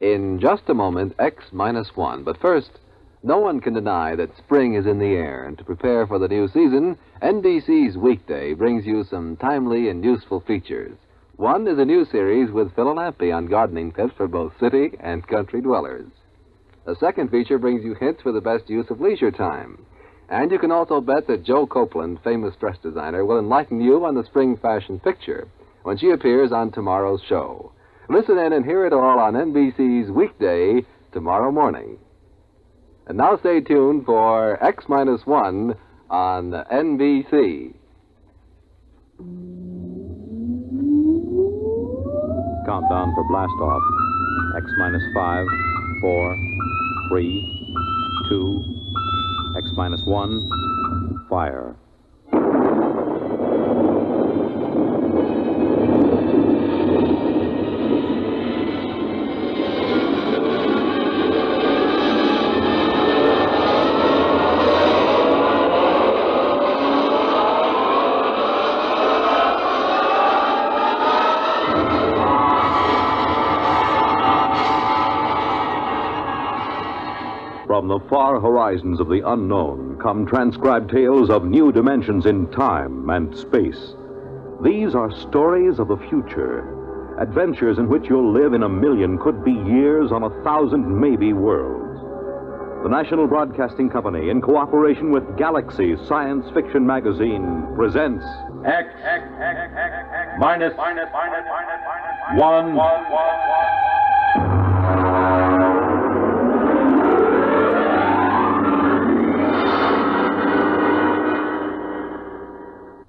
In just a moment, X-1. But first, no one can deny that spring is in the air, and to prepare for the new season, NBC's Weekday brings you some timely and useful features. One is a new series with Phil and Lampy on gardening tips for both city and country dwellers. The second feature brings you hints for the best use of leisure time. And you can also bet that Joe Copeland, famous dress designer, will enlighten you on the spring fashion picture when she appears on tomorrow's show. Listen in and hear it all on NBC's Weekday tomorrow morning. And now stay tuned for X-1 on NBC. Countdown for blast off. X-5, 4, 3, 2, X-1, fire. From the far horizons of the unknown come transcribed tales of new dimensions in time and space. These are stories of the future, adventures in which you'll live in a million, could be years, on 1,000 maybe worlds. The National Broadcasting Company, in cooperation with Galaxy Science Fiction Magazine, presents X minus one.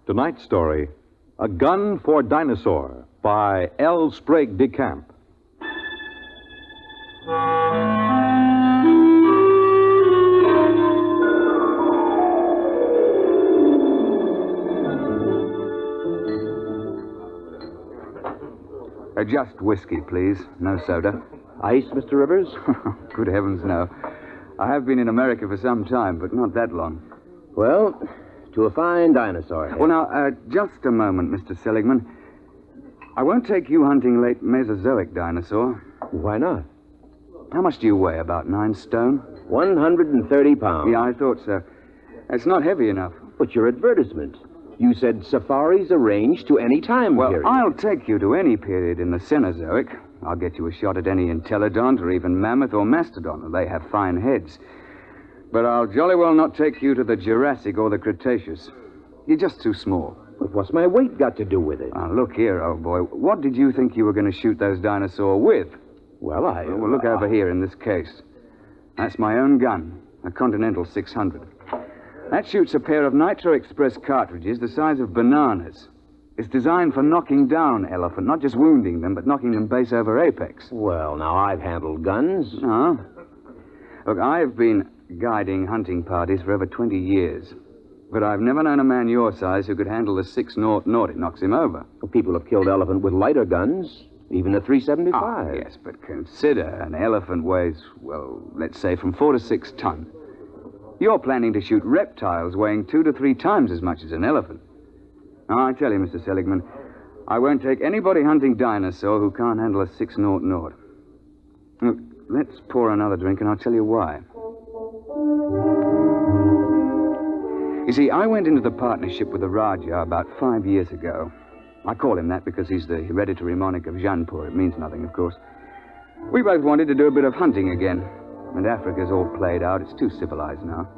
Tonight's story, A Gun for Dinosaur, by L. Sprague de Camp. Just whiskey, please. No soda. Ice, Mr. Rivers? Good heavens, no. I have been in America for some time, but not that long. Well, to a fine dinosaur. Well, now, just a moment, Mr. Seligman. I won't take you hunting late Mesozoic dinosaur. Why not? How much do you weigh? About 9 stone? 130 pounds. Yeah, I thought so. It's not heavy enough. But your advertisement. You said safaris arranged to any time Well, period. I'll take you to any period in the Cenozoic. I'll get you a shot at any entelodont or even mammoth or mastodon. They have fine heads. But I'll jolly well not take you to the Jurassic or the Cretaceous. You're just too small. But what's my weight got to do with it? Now, look here, old boy. What did you think you were going to shoot those dinosaurs with? Well, Well, look over here in this case. That's my own gun, a Continental 600. That shoots a pair of Nitro Express cartridges the size of bananas. It's designed for knocking down elephant, not just wounding them, but knocking them base over apex. Well, now, I've handled guns. Oh? Look, I've been guiding hunting parties for over 20 years. But I've never known a man your size who could handle a 6-0. It knocks him over. Well, people have killed elephant with lighter guns, even a 375. Ah, yes, but consider an elephant weighs, well, let's say from 4 to 6 ton. You're planning to shoot reptiles weighing 2 to 3 times as much as an elephant. Now, I tell you, Mr. Seligman, I won't take anybody hunting dinosaur who can't handle a 6-0. Look, let's pour another drink and I'll tell you why. You see, I went into the partnership with the Raja about 5 years ago. I call him that because he's the hereditary monarch of Jaipur. It means nothing, of course. We both wanted to do a bit of hunting again. And Africa's all played out. It's too civilized now.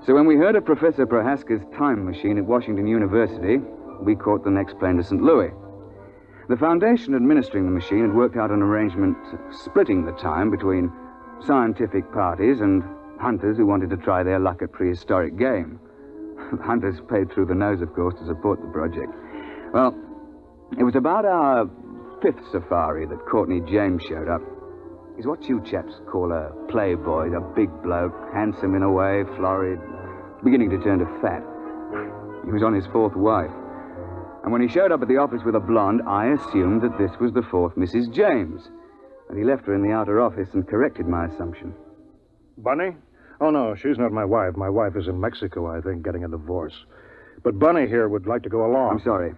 So when we heard of Professor Prohaska's time machine at Washington University, we caught the next plane to St. Louis. The foundation administering the machine had worked out an arrangement splitting the time between scientific parties and hunters who wanted to try their luck at prehistoric game. Hunters paid through the nose, of course, to support the project. Well, it was about our 5th safari that Courtney James showed up. He's what you chaps call a playboy, a big bloke, handsome in a way, florid, beginning to turn to fat. He was on his 4th wife. And when he showed up at the office with a blonde, I assumed that this was the 4th Mrs. James. But he left her in the outer office and corrected my assumption. Bunny? Oh, no, she's not my wife. My wife is in Mexico, I think, getting a divorce. But Bunny here would like to go along. I'm sorry.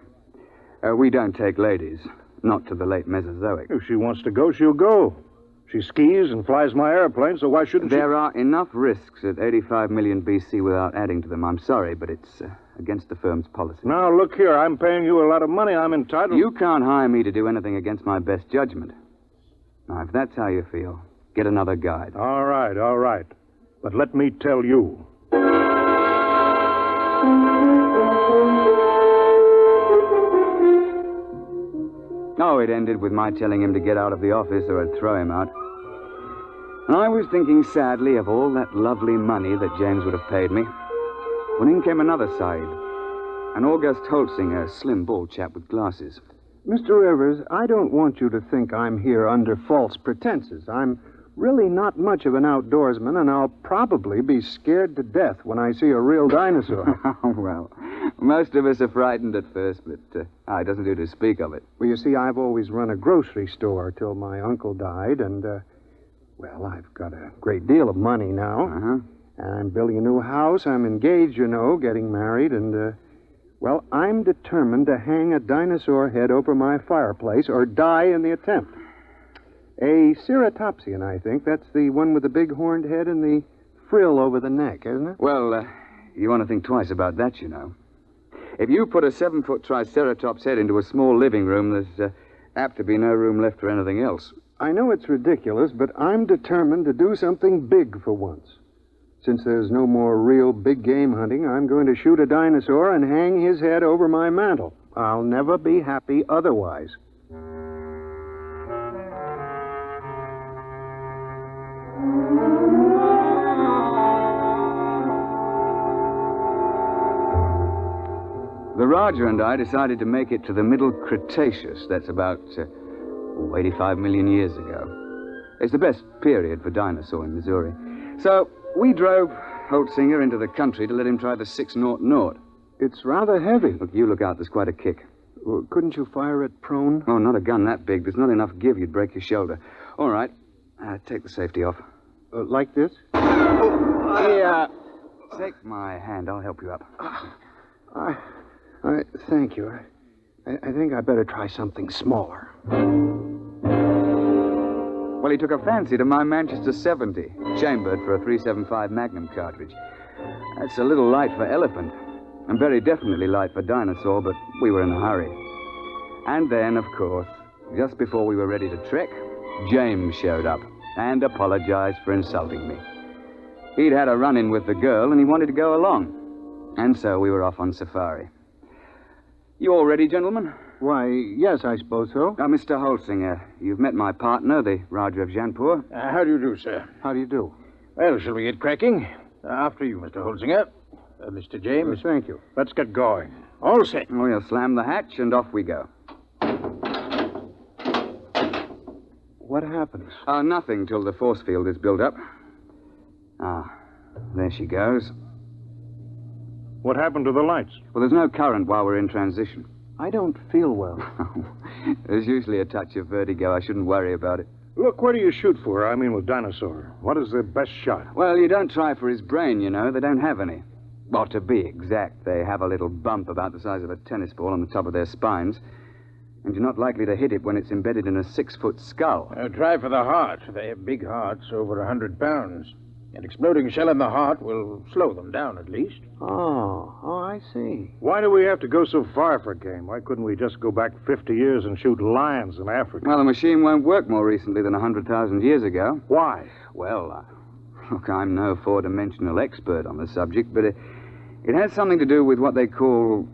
We don't take ladies. Not to the late Mesozoic. If she wants to go, she'll go. She skis and flies my airplane, so why shouldn't she? There are enough risks at 85 million BC without adding to them. I'm sorry, but it's against the firm's policy. Now, look here. I'm paying you a lot of money. I'm entitled... You can't hire me to do anything against my best judgment. Now, if that's how you feel, get another guide. All right, all right. But let me tell you. Oh, it ended with my telling him to get out of the office or I'd throw him out. And I was thinking sadly of all that lovely money that James would have paid me, when in came another side. An August Holtzinger, a slim, bald chap with glasses. Mr. Rivers, I don't want you to think I'm here under false pretenses. I'm really not much of an outdoorsman, and I'll probably be scared to death when I see a real dinosaur. Oh, well, most of us are frightened at first, but it doesn't do to speak of it. Well, you see, I've always run a grocery store till my uncle died, and, well, I've got a great deal of money now. Uh-huh. And I'm building a new house. I'm engaged, you know, getting married, and, well, I'm determined to hang a dinosaur head over my fireplace or die in the attempt. A ceratopsian, I think. That's the one with the big horned head and the frill over the neck, isn't it? Well, you want to think twice about that, you know. If you put a 7-foot Triceratops head into a small living room, there's apt to be no room left for anything else. I know it's ridiculous, but I'm determined to do something big for once. Since there's no more real big game hunting, I'm going to shoot a dinosaur and hang his head over my mantel. I'll never be happy otherwise. The Roger and I decided to make it to the Middle Cretaceous. That's about 85 million years ago. It's the best period for dinosaur in Missouri. So we drove Holtzinger into the country to let him try the 600. It's rather heavy. Look, you look out. There's quite a kick. Well, couldn't you fire it prone? Oh, not a gun that big. There's not enough give. You'd break your shoulder. All right. Take the safety off. Like this? Yeah. Take my hand. I'll help you up. Thank you. I think I better try something smaller. Well, he took a fancy to my Manchester 70, chambered for a .375 Magnum cartridge. That's a little light for elephant, and very definitely light for dinosaur, but we were in a hurry. And then, of course, just before we were ready to trek, James showed up and apologized for insulting me. He'd had a run-in with the girl, and he wanted to go along. And so we were off on safari. You all ready, gentlemen? Why, yes, I suppose so. Mr. Holtzinger, you've met my partner, the Raja of Jainpur. How do you do, sir? How do you do? Well, shall we get cracking? After you, Mr. Holtzinger. Mr. James. Thank you. Let's get going. All set. We'll slam the hatch, and off we go. What happens? Nothing till the force field is built up. There she goes. What happened to the lights? Well, there's no current while we're in transition. I don't feel well. There's usually a touch of vertigo. I shouldn't worry about it. Look, where do you shoot for? I mean, with Dinosaur. What is the best shot? Well, you don't try for his brain, you know. They don't have any. Well, to be exact, they have a little bump about the size of a tennis ball on the top of their spines. And you're not likely to hit it when it's embedded in a 6-foot skull. Try for the heart. They have big hearts, over 100 pounds. An exploding shell in the heart will slow them down, at least. Oh, I see. Why do we have to go so far for game? Why couldn't we just go back 50 years and shoot lions in Africa? Well, the machine won't work more recently than 100,000 years ago. Why? Well, look, I'm no four-dimensional expert on the subject, but it has something to do with what they call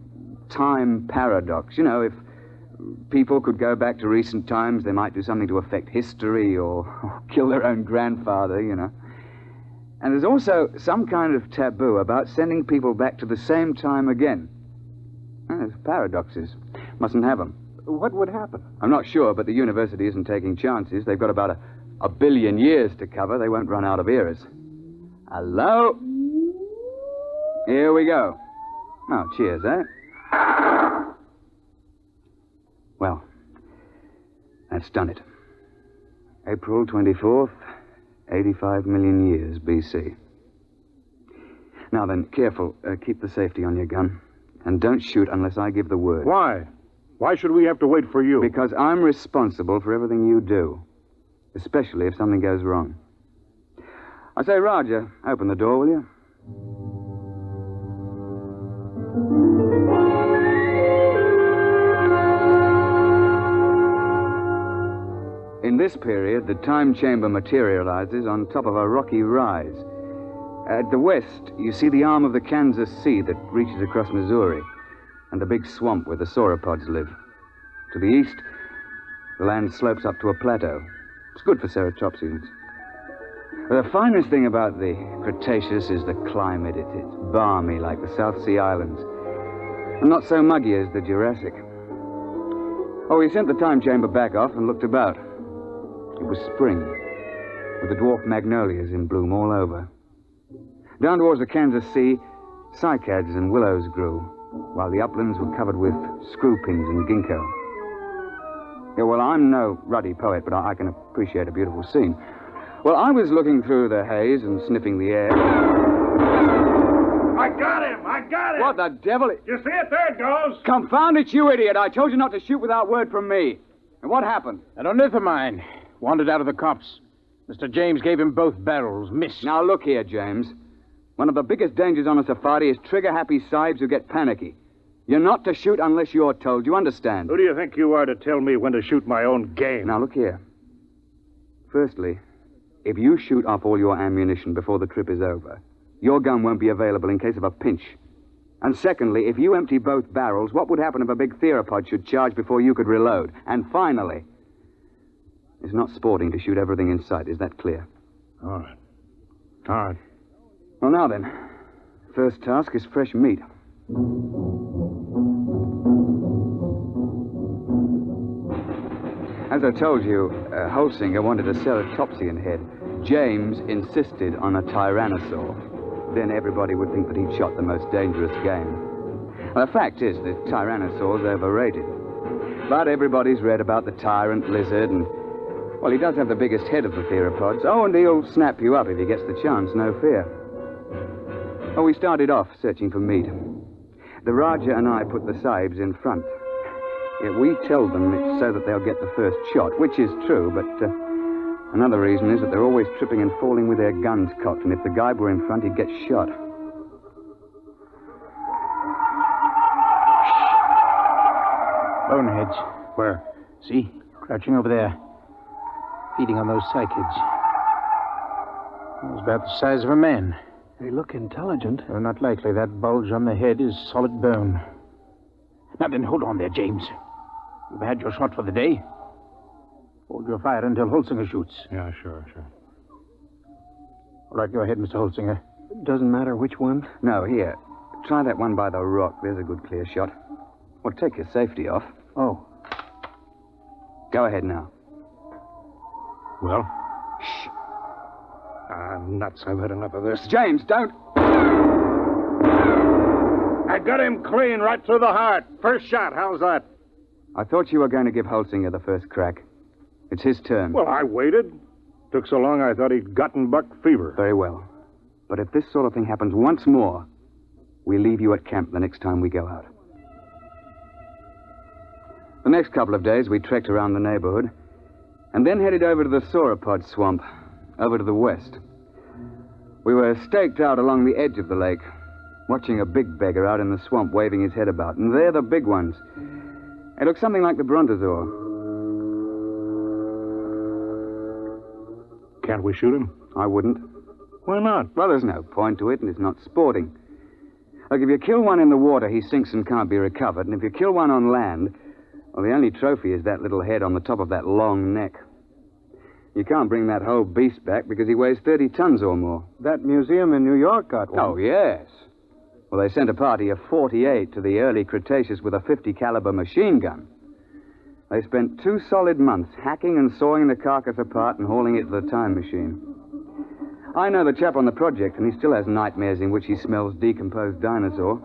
time paradox. You know, if people could go back to recent times, they might do something to affect history or kill their own grandfather, you know. And there's also some kind of taboo about sending people back to the same time again. There's paradoxes. Mustn't have them. What would happen? I'm not sure, but the university isn't taking chances. They've got about a billion years to cover. They won't run out of eras. Hello? Here we go. Oh, cheers, eh? Well, that's done it. April 24th, 85 million years BC. Now then, careful. Keep the safety on your gun. And don't shoot unless I give the word. Why? Why should we have to wait for you? Because I'm responsible for everything you do. especially if something goes wrong. I say, Roger, open the door, will you? In this period, the time chamber materializes on top of a rocky rise. At the west, you see the arm of the Kansas Sea that reaches across Missouri, and the big swamp where the sauropods live. To the east, the land slopes up to a plateau. It's good for ceratopsians. The finest thing about the Cretaceous is the climate. It's balmy like the South Sea Islands, and not so muggy as the Jurassic. Oh, we sent the time chamber back off and looked about. It was spring, with the dwarf magnolias in bloom all over. Down towards the Kansas Sea, cycads and willows grew, while the uplands were covered with screw-pins and ginkgo. Yeah, well, I'm no ruddy poet, but I can appreciate a beautiful scene. Well, I was looking through the haze and sniffing the air. I got him! I got him! What the devil? You see it? There it goes! Confound it, you idiot! I told you not to shoot without word from me. And what happened? An ornithomine wandered out of the copse. Mr. James gave him both barrels. Missed. Now, look here, James. One of the biggest dangers on a safari is trigger-happy sahibs who get panicky. You're not to shoot unless you're told. You understand? Who do you think you are to tell me when to shoot my own game? Now, look here. Firstly, if you shoot off all your ammunition before the trip is over, your gun won't be available in case of a pinch. And secondly, if you empty both barrels, what would happen if a big theropod should charge before you could reload? And finally, it's not sporting to shoot everything in sight. Is that clear? All right. All right. Well, now then, first task is fresh meat. As I told you, Holsinger wanted a ceratopsian head. James insisted on a tyrannosaur. Then everybody would think that he'd shot the most dangerous game. Well, the fact is that tyrannosaur's overrated. But everybody's read about the tyrant lizard, and, well, he does have the biggest head of the theropods. Oh, and he'll snap you up if he gets the chance, no fear. Oh, we started off searching for meat. The Raja and I put the sahibs in front. Yeah, we tell them it's so that they'll get the first shot, which is true, but another reason is that they're always tripping and falling with their guns cocked, and if the guy were in front, he'd get shot. Boneheads. Where? See? Crouching over there. Feeding on those cycads. It was about the size of a man. They look intelligent. Well, not likely. That bulge on the head is solid bone. Now then, hold on there, James. You've had your shot for the day. Hold your fire until Holsinger shoots. Yeah, sure. All right, go ahead, Mr. Holsinger. Doesn't matter which one. No, here. Try that one by the rock. There's a good clear shot. Well, take your safety off. Oh. Go ahead now. Well? Shh. Ah, nuts. I've had enough of this. James, don't... I got him clean right through the heart. First shot. How's that? I thought you were going to give Holsinger the first crack. It's his turn. Well, I waited. Took so long I thought he'd gotten buck fever. Very well. But if this sort of thing happens once more, we leave you at camp the next time we go out. The next couple of days, we trekked around the neighborhood and then headed over to the sauropod swamp, over to the west. We were staked out along the edge of the lake, watching a big beggar out in the swamp waving his head about. And they're the big ones. They look something like the brontosaur. Can't we shoot him? I wouldn't. Why not? Well, there's no point to it, and it's not sporting. Look, if you kill one in the water, he sinks and can't be recovered. And if you kill one on land, well, the only trophy is that little head on the top of that long neck. You can't bring that whole beast back because he weighs 30 tons or more. That museum in New York got one. Oh, yes. Well, they sent a party of 48 to the early Cretaceous with a 50 caliber machine gun. They spent 2 solid months hacking and sawing the carcass apart and hauling it to the time machine. I know the chap on the project, and he still has nightmares in which he smells decomposed dinosaur.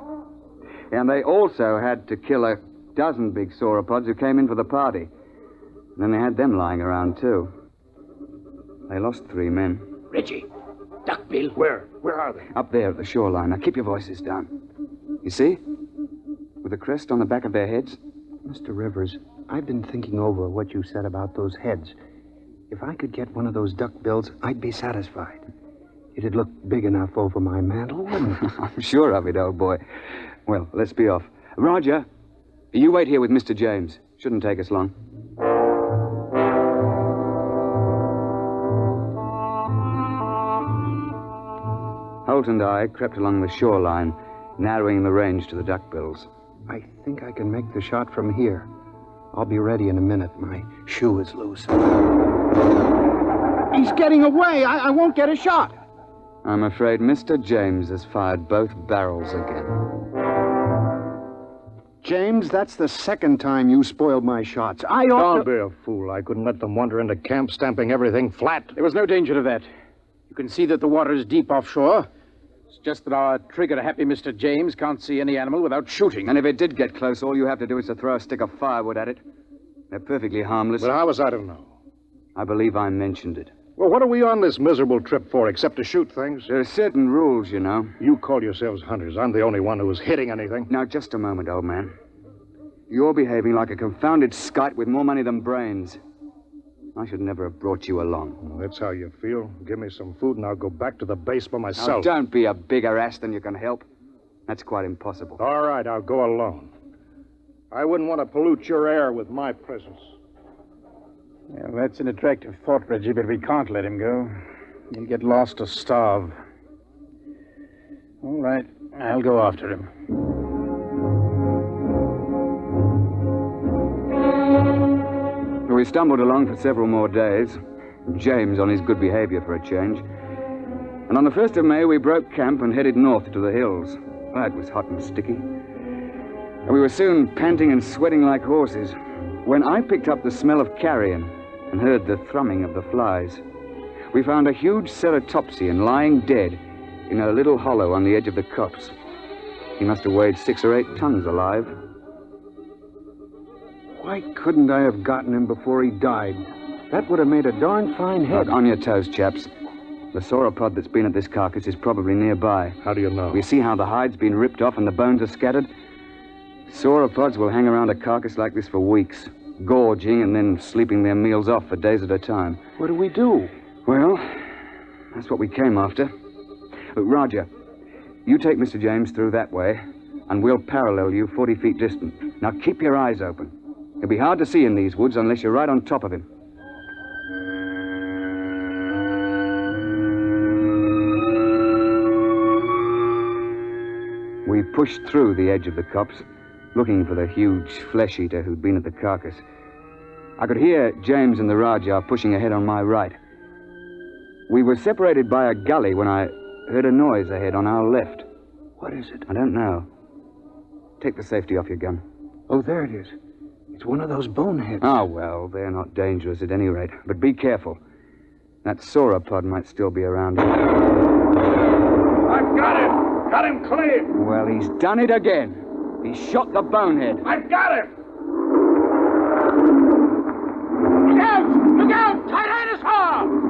And they also had to kill a dozen big sauropods who came in for the party. And then they had them lying around, too. They lost 3 men. Reggie, Duckbill. Where? Where are they? Up there at the shoreline. Now, keep your voices down. You see? With the crest on the back of their heads. Mr. Rivers, I've been thinking over what you said about those heads. If I could get one of those duckbills, I'd be satisfied. It'd look big enough over my mantle, wouldn't it? I'm sure of it, old boy. Well, let's be off. Roger, you wait here with Mr. James. Shouldn't take us long. Holt and I crept along the shoreline, narrowing the range to the duckbills. I think I can make the shot from here. I'll be ready in a minute. My shoe is loose. He's getting away. I won't get a shot. I'm afraid Mr. James has fired both barrels again. James, that's the second time you spoiled my shots. I ought Don't be a fool. I couldn't let them wander into camp, stamping everything flat. There was no danger of that. You can see that the water is deep offshore. It's just that our trigger-happy Mr. James can't see any animal without shooting. And if it did get close, all you have to do is to throw a stick of firewood at it. They're perfectly harmless. But how was I to know? I believe I mentioned it. Well, what are we on this miserable trip for, except to shoot things? There are certain rules, you know. You call yourselves hunters. I'm the only one who was hitting anything. Now, just a moment, old man. You're behaving like a confounded skite with more money than brains. I should never have brought you along. Well, that's how you feel. Give me some food and I'll go back to the base by Now, myself. don't be a bigger ass than you can help. That's quite impossible. All right, I'll go alone. I wouldn't want to pollute your air with my presence. Well, that's an attractive thought, Reggie, but we can't let him go. He'll get lost or starve. All right, I'll go after him. We stumbled along for several more days. James on his good behavior for a change. And on the 1st of May, we broke camp and headed north to the hills. That was hot and sticky. And we were soon panting and sweating like horses when I picked up the smell of carrion and heard the thrumming of the flies. We found a huge ceratopsian lying dead in a little hollow on the edge of the copse. He must have weighed 6 or 8 tons alive. Why couldn't I have gotten him before he died? That would have made a darn fine head. Look, on your toes, chaps. The sauropod that's been at this carcass is probably nearby. How do you know? We see how the hide's been ripped off and the bones are scattered. Sauropods will hang around a carcass like this for weeks, gorging and then sleeping their meals off for days at a time. What do we do? Well, that's what we came after. Look, Roger, you take Mr. James through that way, and we'll parallel you 40 feet distant. Now keep your eyes open. It'll be hard to see in these woods unless you're right on top of him. We pushed through the edge of the copse, looking for the huge flesh-eater who'd been at the carcass. I could hear James and the Rajah pushing ahead on my right. We were separated by a gully when I heard a noise ahead on our left. What is it? I don't know. Take the safety off your gun. Oh, there it is. It's one of those boneheads. Oh, well, they're not dangerous at any rate. But be careful. That sauropod might still be around here. I've got him! Got him clear! Well, he's done it again. He shot the bonehead. I've got him! Look out! Look out! Dinosaur!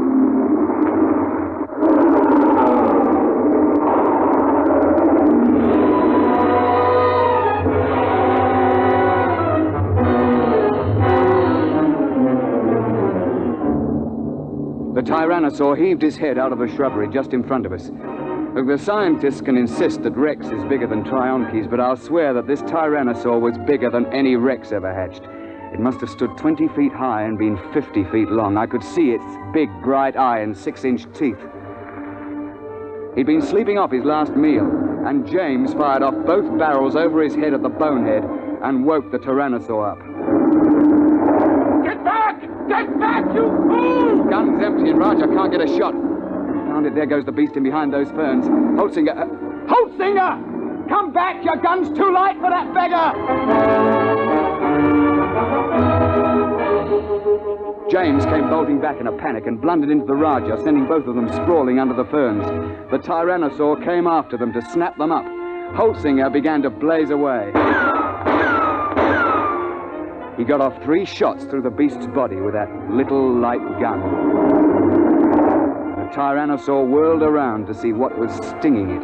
The Tyrannosaur heaved his head out of the shrubbery just in front of us. Look, the scientists can insist that Rex is bigger than Trionches, but I'll swear that this Tyrannosaur was bigger than any Rex ever hatched. It must have stood 20 feet high and been 50 feet long. I could see its big, bright eye and 6-inch teeth. He'd been sleeping off his last meal, and James fired off both barrels over his head at the bonehead and woke the Tyrannosaur up. Get back! Get back, you fool! Gun's empty and Roger can't get a shot. Found it. There goes the beast in behind those ferns. Holtzinger! Holtzinger! Come back! Your gun's too light for that beggar! James came bolting back in a panic and blundered into the Rajah, sending both of them sprawling under the ferns. The Tyrannosaur came after them to snap them up. Holtzinger began to blaze away. He got off 3 shots through the beast's body with that little light gun. The Tyrannosaur whirled around to see what was stinging it.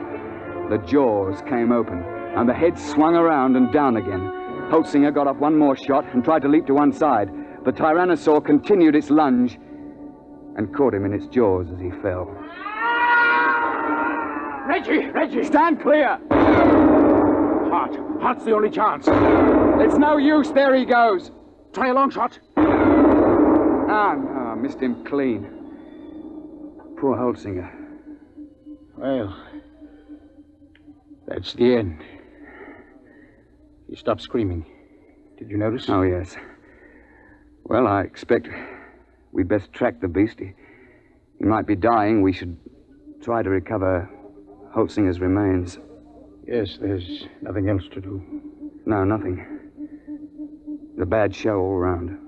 The jaws came open, and the head swung around and down again. Holtzinger got off 1 more shot and tried to leap to one side. The Tyrannosaur continued its lunge, and caught him in its jaws as he fell. Reggie! Stand clear! Hart's the only chance. It's no use. There he goes. Try a long shot. Ah, no, I missed him clean. Poor Holtzinger. Well, that's the end. He stopped screaming. Did you notice? Oh, yes. Well, I expect we'd best track the beast. He might be dying. We should try to recover Holtzinger's remains. Yes, there's nothing else to do. No, nothing. The bad show all round.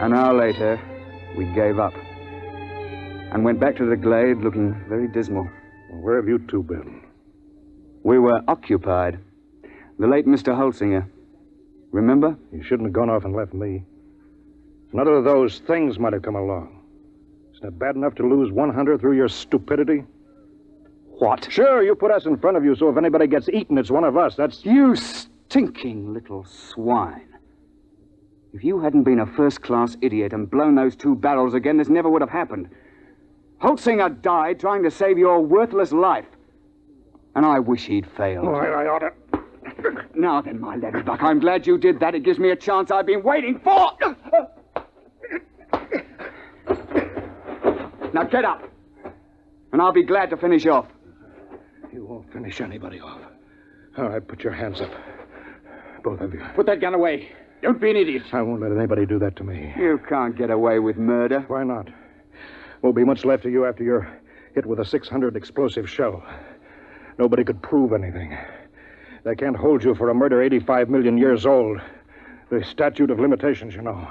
An hour later, we gave up and went back to the glade looking very dismal. Well, where have you two been? We were occupied. The late Mr. Holtzinger. Remember? You shouldn't have gone off and left me. Another of those things might have come along. Isn't it bad enough to lose 100 through your stupidity? What? Sure, you put us in front of you, so if anybody gets eaten, it's one of us. That's... You stinking little swine. If you hadn't been a first-class idiot and blown those 2 barrels again, this never would have happened. Holtzinger died trying to save your worthless life. And I wish he'd failed. Oh, I ought to... Now then, my leatherbuck, I'm glad you did that. It gives me a chance I've been waiting for. Now get up, and I'll be glad to finish off. You won't finish anybody off. All right, put your hands up. Both of you. Put that gun away. Don't be an idiot. I won't let anybody do that to me. You can't get away with murder. Why not? Won't be much left of you after you're hit with a 600 explosive shell. Nobody could prove anything. They can't hold you for a murder 85 million years old. The statute of limitations, you know.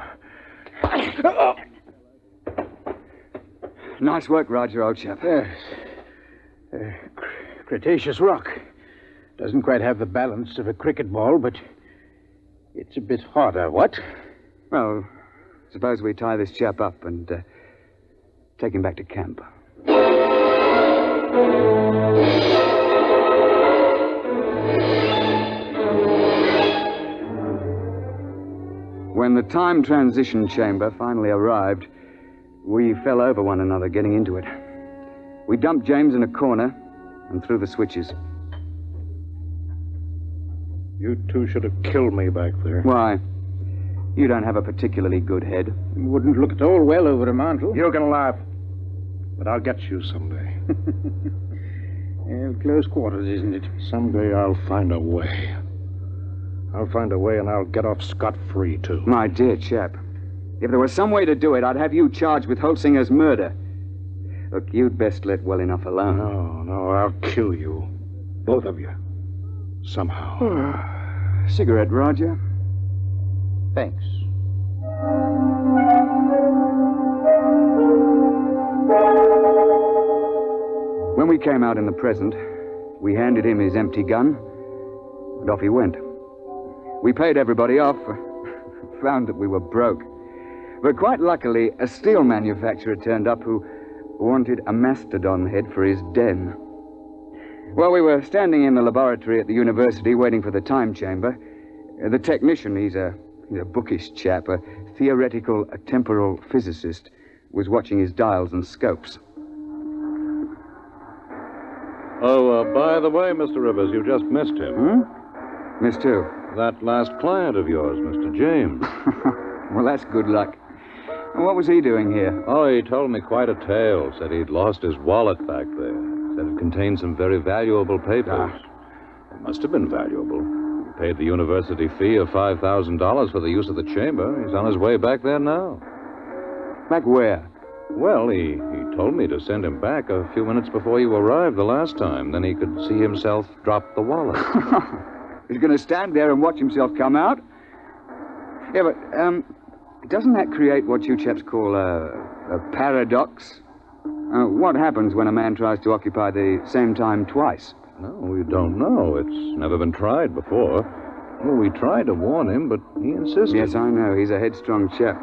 Nice work, Roger, old chap. Yes. Cretaceous rock. Doesn't quite have the balance of a cricket ball, but it's a bit harder, what? Well, suppose we tie this chap up and take him back to camp. When the time transition chamber finally arrived, we fell over one another getting into it. We dumped James in a corner and threw the switches. You two should have killed me back there. Why? You don't have a particularly good head. It wouldn't look at all well over a mantle. You can laugh, but I'll get you someday. Close quarters, isn't it? Someday I'll find a way. I'll find a way and I'll get off scot-free, too. My dear chap, if there was some way to do it, I'd have you charged with Holtzinger's murder. Look, you'd best let well enough alone. No, I'll kill you. Both of you. Somehow. Cigarette, Roger? Thanks. When we came out in the present, we handed him his empty gun, and off he went. We paid everybody off, found that we were broke. But quite luckily, a steel manufacturer turned up who wanted a mastodon head for his den. While we were standing in the laboratory at the university waiting for the time chamber, the technician, he's a bookish chap, a theoretical temporal physicist, was watching his dials and scopes. Oh, by the way, Mr. Rivers, you just missed him. Missed who? That last client of yours, Mr. James. Well, that's good luck. What was he doing here? Oh, he told me quite a tale. Said he'd lost his wallet back there. Said it contained some very valuable papers. It must have been valuable. He paid the university fee of $5,000 for the use of the chamber. He's on his way back there now. Back where? Well, he told me to send him back a few minutes before you arrived the last time. Then he could see himself drop the wallet. He's going to stand there and watch himself come out? Yeah, but, doesn't that create what you chaps call a paradox? What happens when a man tries to occupy the same time twice? No, we don't know. It's never been tried before. Well, we tried to warn him, but he insisted. Yes, I know. He's a headstrong chap.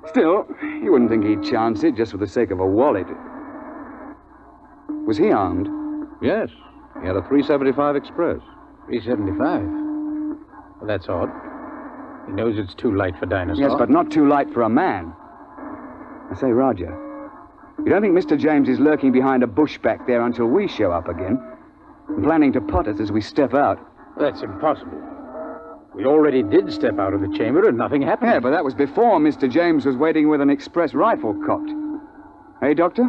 Still, you wouldn't think he'd chance it just for the sake of a wallet. Was he armed? Yes. He had a 375 Express. 375? Well, that's odd. He knows it's too light for Dinosaur. Yes, but not too light for a man. I say, Roger, you don't think Mr. James is lurking behind a bush back there until we show up again? And planning to pot us as we step out? That's impossible. We already did step out of the chamber and nothing happened. Yeah, but that was before Mr. James was waiting with an express rifle cocked. Hey, Doctor?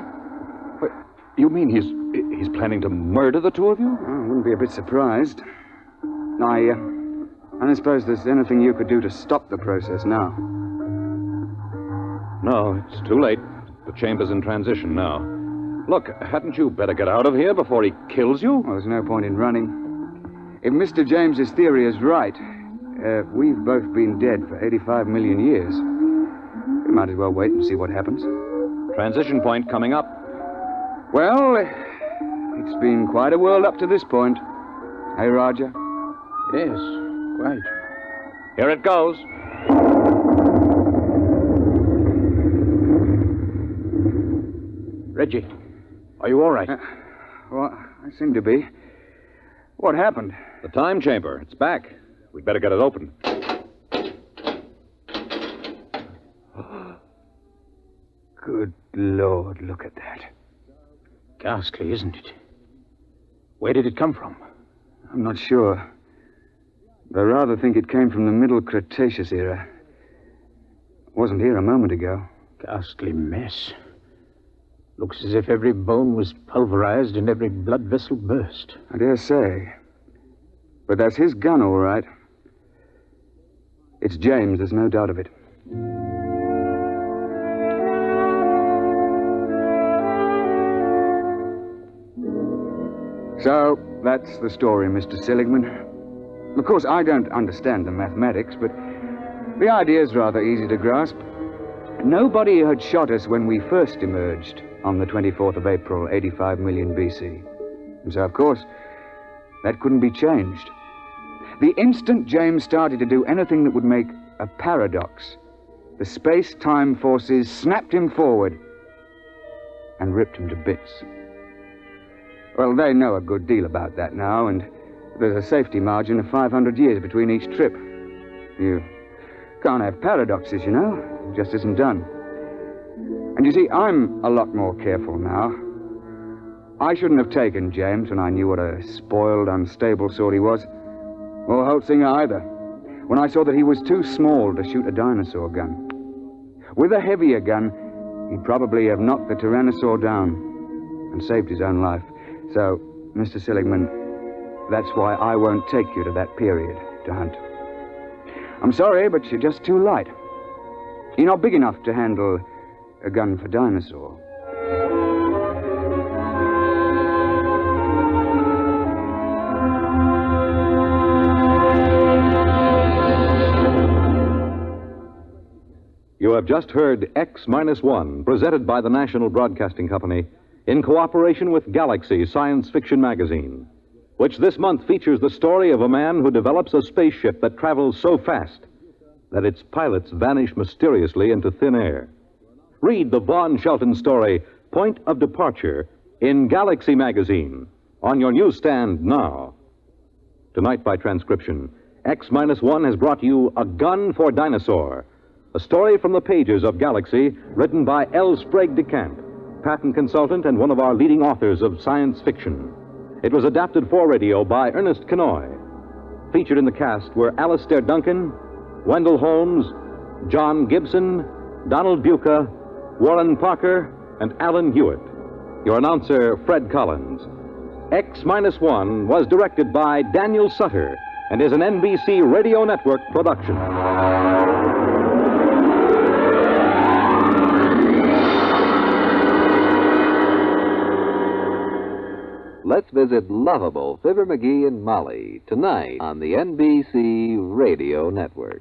What, you mean he's planning to murder the two of you? Oh, I wouldn't be a bit surprised. I don't suppose there's anything you could do to stop the process now. No, it's too late. The chamber's in transition now. Look, hadn't you better get out of here before he kills you? Well, there's no point in running. If Mr. James's theory is right, we've both been dead for 85 million years. We might as well wait and see what happens. Transition point coming up. Well, it's been quite a world up to this point. Hey, Roger? Yes, quite. Here it goes. Reggie, are you all right? Well, I seem to be. What happened? The time chamber. It's back. We'd better get it open. Good Lord, look at that. Ghastly, isn't it? Where did it come from? I'm not sure. But I rather think it came from the Middle Cretaceous era. It wasn't here a moment ago. Ghastly mess. Looks as if every bone was pulverized and every blood vessel burst. I dare say. But that's his gun, all right. It's James, there's no doubt of it. So, that's the story, Mr. Seligman. Of course, I don't understand the mathematics, but the idea's rather easy to grasp. Nobody had shot us when we first emerged on the 24th of April, 85 million BC. And so, of course, that couldn't be changed. The instant James started to do anything that would make a paradox, the space-time forces snapped him forward and ripped him to bits. Well, they know a good deal about that now, and there's a safety margin of 500 years between each trip. You can't have paradoxes, you know. It just isn't done. And you see, I'm a lot more careful now. I shouldn't have taken James when I knew what a spoiled, unstable sort he was. Or Holtzinger either, when I saw that he was too small to shoot a dinosaur gun. With a heavier gun, he'd probably have knocked the Tyrannosaur down and saved his own life. So, Mr. Seligman, that's why I won't take you to that period to hunt. I'm sorry, but you're just too light. You're not big enough to handle a gun for Dinosaur. You have just heard X-1, presented by the National Broadcasting Company in cooperation with Galaxy Science Fiction Magazine, which this month features the story of a man who develops a spaceship that travels so fast that its pilots vanish mysteriously into thin air. Read the Vaughn Shelton story, Point of Departure, in Galaxy Magazine, on your newsstand now. Tonight, by transcription, X-1 has brought you A Gun for Dinosaur, a story from the pages of Galaxy, written by L. Sprague de Camp, patent consultant and one of our leading authors of science fiction. It was adapted for radio by Ernest Kenoy. Featured in the cast were Alastair Duncan, Wendell Holmes, John Gibson, Donald Buca, Warren Parker, and Alan Hewitt. Your announcer, Fred Collins. X-1 was directed by Daniel Sutter and is an NBC Radio Network production. Let's visit lovable Fibber McGee and Molly tonight on the NBC Radio Network.